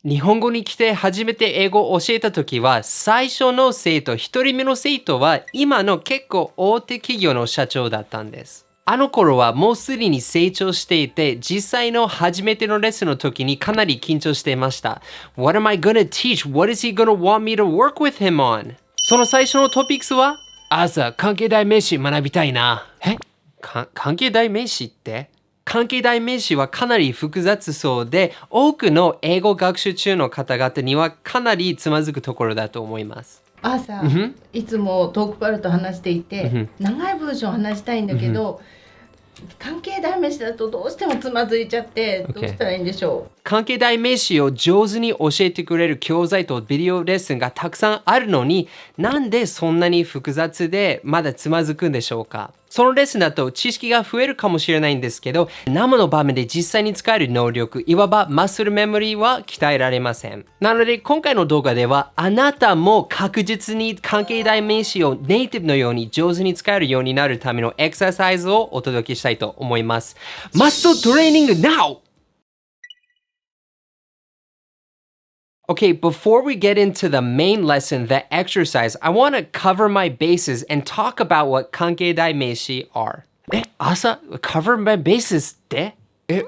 日本語に来て初めて英語を教えた時は、最初の生徒、一人目の生徒は今の結構大手企業の社長だったんです。あの頃はもうすでに成長していて、実際の初めてのレッスンの時にかなり緊張していました。What am I gonna teach? What is he gonna want me to work with him on? その最初のトピックスは、朝、関係代名詞学びたいな。関係代名詞って？関係代名詞はかなり複雑そうで、多くの英語学習中の方々にはかなりつまずくところだと思います。朝、いつもトークパルと話していて、長い文章を話したいんだけど、関係代名詞だとどうしてもつまずいちゃって、どうしたらいいんでしょう。関係代名詞を上手に教えてくれる教材とビデオレッスンがたくさんあるのに、なんでそんなに複雑でまだつまずくんでしょうか。そのレッスンだと知識が増えるかもしれないんですけど、生の場面で実際に使える能力、いわばマッスルメモリーは鍛えられません。なので今回の動画では、あなたも確実に関係代名詞をネイティブのように上手に使えるようになるためのエクササイズをお届けしたいと思います。マッスルトレーニング now!Okay, before we get into the main lesson, the exercise, I want to cover my bases and talk about what 関係代名詞 are. 朝 cover my bases って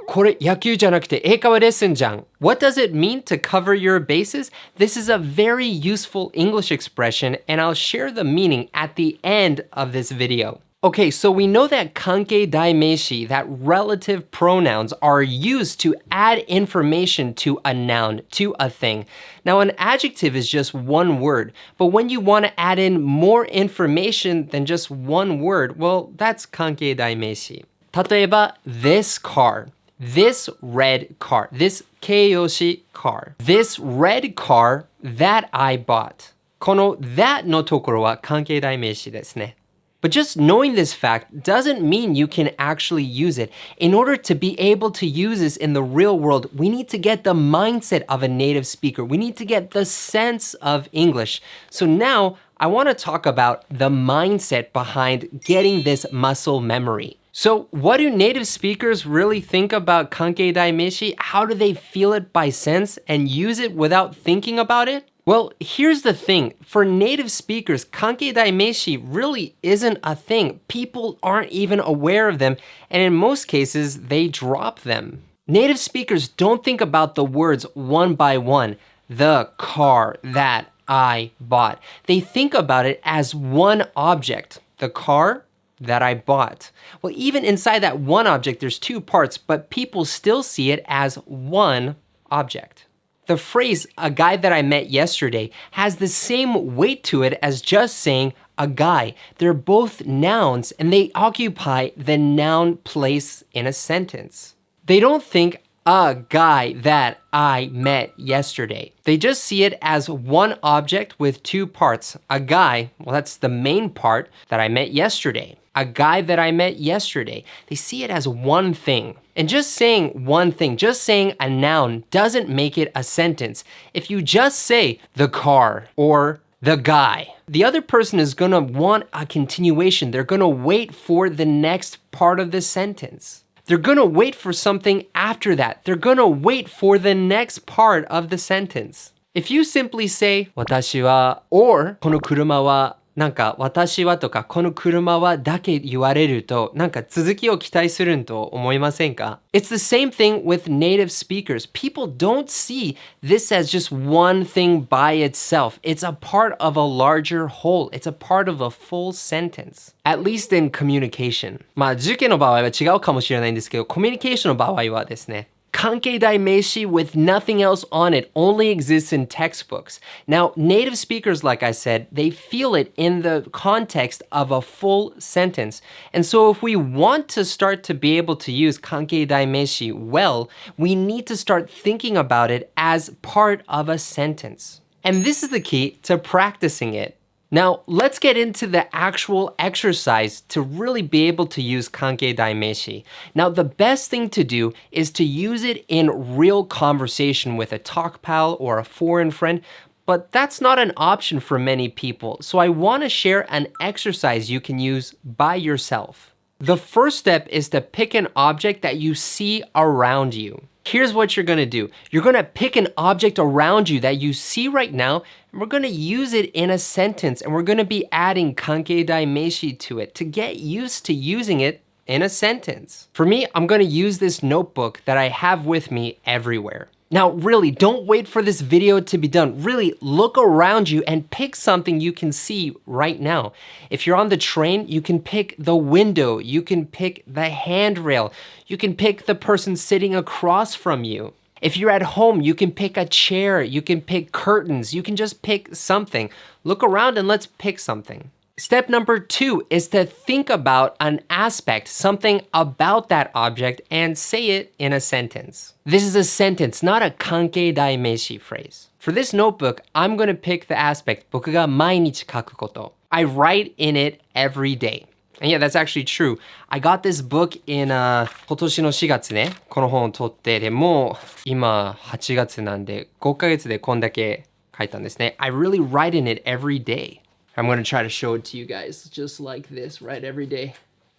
これ野球じゃなくて英会話レッスンじゃん。What does it mean to cover your bases? This is a very useful English expression and I'll share the meaning at the end of this video.Okay, so we know that 関係代名詞, that relative pronouns, are used to add information to a noun, to a thing. Now, an adjective is just one word, but when you want to add in more information than just one word, well, that's 関係代名詞。例えば、this car, this red car, this 形容詞 car, this red car that I bought. この that のところは関係代名詞ですね。But just knowing this fact doesn't mean you can actually use it. In order to be able to use this in the real world, we need to get the mindset of a native speaker. We need to get the sense of English. So now I want to talk about the mindset behind getting this muscle memory. So what do native speakers really think about 関係代名詞? How do they feel it by sense and use it without thinking about it?Well, here's the thing. For native speakers, 関係代名詞 really isn't a thing. People aren't even aware of them, and in most cases, they drop them. Native speakers don't think about the words one by one. The car that I bought. They think about it as one object. The car that I bought. Well, even inside that one object, there's two parts, but people still see it as one object.The phrase, a guy that I met yesterday, has the same weight to it as just saying a guy. They're both nouns and they occupy the noun place in a sentence. They don't think a guy that I met yesterday. They just see it as one object with two parts. A guy, well, that's the main part that I met yesterday.A guy that I met yesterday. They see it as one thing. And just saying one thing, just saying a noun doesn't make it a sentence. If you just say the car or the guy, the other person is gonna want a continuation. They're gonna wait for the next part of the sentence. They're gonna wait for something after that. They're gonna wait for the next part of the sentence. If you simply say 私は or この車はなんか私はとかこの車はだけ言われるとなんか続きを期待するんと思いませんか? It's the same thing with native speakers. People don't see this as just one thing by itself. It's a part of a larger whole. It's a part of a full sentence. At least in communication. まあ受験の場合は違うかもしれないんですけど、コミュニケーションの場合はですね、関係代名詞 with nothing else on it only exists in textbooks. Now, native speakers, like I said, they feel it in the context of a full sentence. And so if we want to start to be able to use 関係代名詞 well, we need to start thinking about it as part of a sentence. And this is the key to practicing it.Now, let's get into the actual exercise to really be able to use 関係代名詞. Now, the best thing to do is to use it in real conversation with a talk pal or a foreign friend, but that's not an option for many people. So I want to share an exercise you can use by yourself. The first step is to pick an object that you see around you. Here's what you're gonna do. You're gonna pick an object around you that you see right now, and we're gonna use it in a sentence, and we're gonna be adding 関係代名詞 to it to get used to using it in a sentence. For me, I'm gonna use this notebook that I have with me everywhere. Now, really, don't wait for this video to be done. Really, look around you and pick something you can see right now. If you're on the train, you can pick the window, you can pick the handrail, you can pick the person sitting across from you. If you're at home, you can pick a chair, you can pick curtains, you can just pick something. Look around and let's pick something. Step number 2 is to think about an aspect, something about that object, and say it in a sentence. This is a sentence, not a 関係代名詞 phrase. For this notebook, I'm going to pick the aspect 僕が毎日書くこと. I write in it every day. And yeah, that's actually true. I got this book in 今年の4月ね、この本を取って、でもう今8月なんで5ヶ月でこんだけ書いたんですね. I really write in it every day. I'm going to try to show it to you guys just like this, right, every day.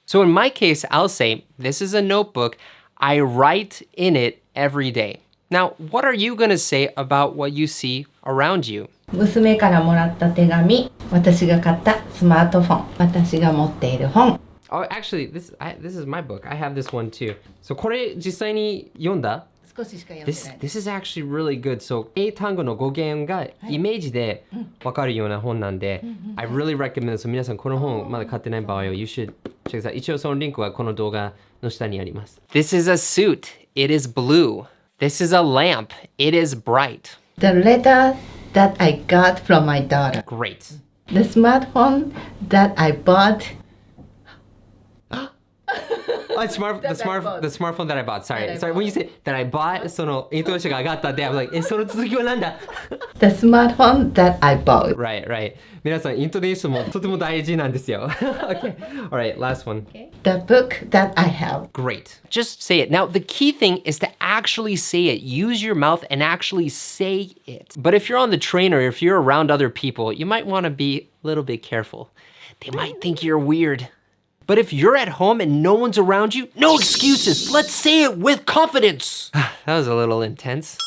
So in my case, I'll say, this is a notebook. I write in it every day. Now, what are you going to say about what you see around you? 娘からもらった手紙、私が買ったスマートフォン、私が持っている本。Oh, actually, this is my book. I have this one too. So これ実際に読んだ?少ししか読んでない。This is actually really good. So 英単語の語源がイメージでわかるような本なんで、I really recommend it. So 皆さんこの本まだ買ってない場合は You should check it out. 一応そのリンクはこの動画の下にあります。This is a suit. It is blue. This is a lamp. It is bright. The letter that I got from my daughter. Great. The smartphone that I bought. Oh, the smartphone that I bought. Sorry. When you say that I bought, そのイントネーションが上がったんで、I'm like, その続きはなんだ? The smartphone that I bought. Right. 皆さん、イントネーションもとても大事なんですよ. Okay. Alright, last one. Okay. The book that I have. Great. Just say it. Now, the key thing is to actually say it. Use your mouth and actually say it. But if you're on the train or if you're around other people, you might want to be a little bit careful. They might think you're weird. But if you're at home and no one's around you, no excuses. Let's say it with confidence. That was a little intense.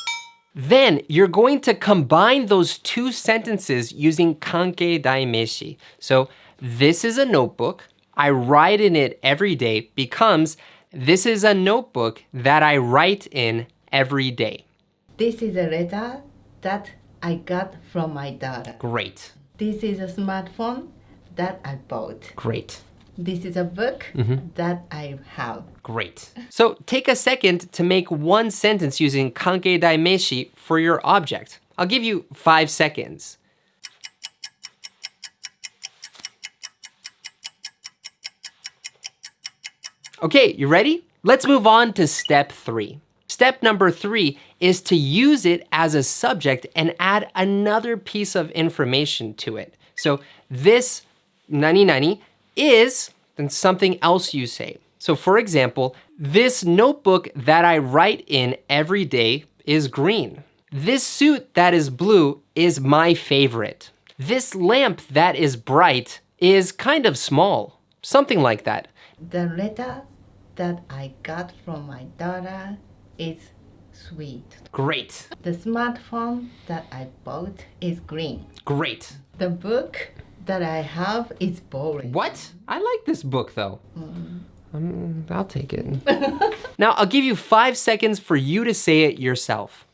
Then you're going to combine those two sentences using 関係代名詞. So this is a notebook. I write in it every day becomes this is a notebook that I write in every day. This is a letter that I got from my daughter. Great. This is a smartphone that I bought. Great. This is a book that I have. Great. So take a second to make one sentence using 関係代名詞 for your object. I'll give you 5 seconds. Okay, you ready? Let's move on to step 3. Step number 3 is to use it as a subject and add another piece of information to it. So this 何々 is then something else you say. So for example, this notebook that I write in every day is green. This suit that is blue is my favorite. This lamp that is bright is kind of small. Something like that. The letter that I got from my daughter is sweet. Great. The smartphone that I bought is green. Great. The book that I have is boring. What? I like this book though. I'll take it. Now, I'll give you 5 seconds for you to say it yourself.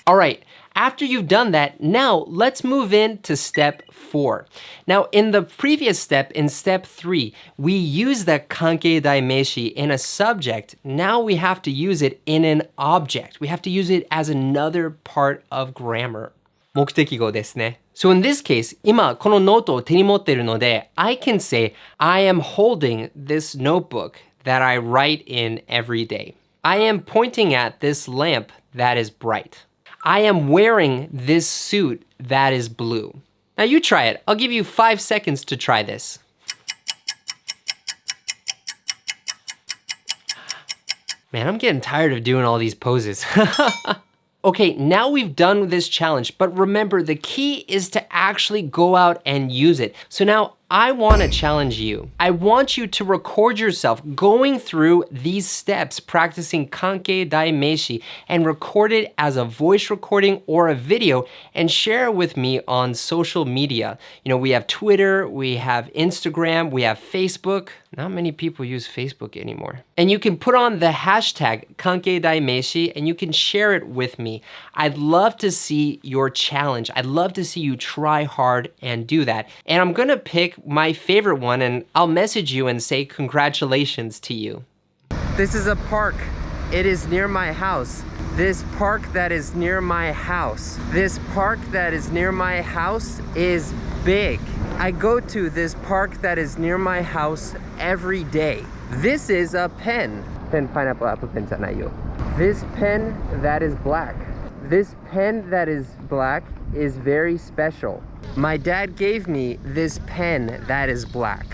All right, after you've done that, now let's move into step 4. Now, in the previous step, in step 3, we use the 関係代名詞 in a subject. Now we have to use it in an object. We have to use it as another part of grammar. 目的語ですね. So in this case, 今このノートを手に持っているので, I can say, I am holding this notebook that I write in every day. I am pointing at this lamp that is bright. I am wearing this suit that is blue. Now you try it. I'll give you 5 seconds to try this. Man, I'm getting tired of doing all these poses. Okay, now we've done this challenge, but remember the key is to actually go out and use it. So now I want to challenge you. I want you to record yourself going through these steps, practicing 関係代名詞, and record it as a voice recording or a video and share it with me on social media. You know, we have Twitter, we have Instagram, we have Facebook. Not many people use Facebook anymore. And you can put on the hashtag 関係代名詞 and you can share it with me. I'd love to see your challenge. I'd love to see you try hard and do that. And I'm gonna pick my favorite one and I'll message you and say congratulations to you. This is a park. It is near my house. This park that is near my house. This park that is near my house is big. I go to this park that is near my house every day. This is a pen. Pen, pineapple, apple pen じゃないよ. This pen that is black. This pen that is black is very special. My dad gave me this pen that is black.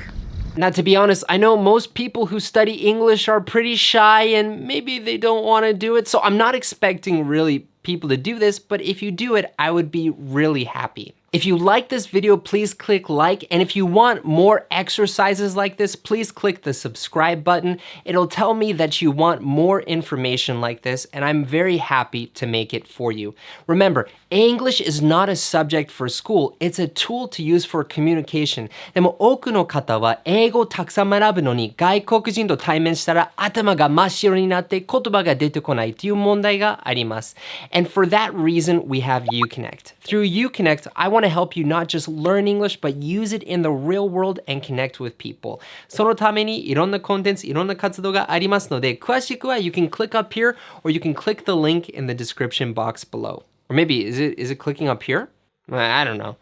Now, to be honest, I know most people who study English are pretty shy and maybe they don't want to do it. So I'm not expecting really people to do this, but if you do it, I would be really happy. If you like this video, please click like. And if you want more exercises like this, please click the subscribe button. It'll tell me that you want more information like this, and I'm very happy to make it for you. Remember, English is not a subject for school. It's a tool to use for communication. でも多くの方は英語をたくさん学ぶのに外国人と対面したら頭が真っ白になって言葉が出てこないという問題があります。And for that reason, we have IU-Connect. Through IU-Connect, I want to help you not just learn English, but use it in the real world and connect with people. そのためにいろんなコンテンツ、いろんな活動がありますので、詳しくは you can click up here or you can click the link in the description box below. Or maybe, is it clicking up here? I don't know.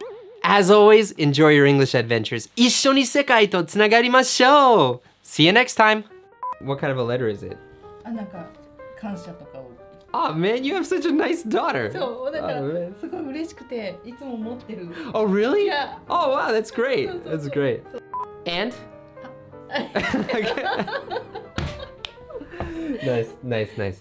As always, enjoy your English adventures. 一緒に世界とつながりましょう! See you next time! What kind of a letter is it? なんか感謝とかを。Oh man, you have such a nice daughter. そうだからすごい嬉しくていつも持ってる。Oh really? Yeah. Oh wow, that's great. That's great. And? Nice.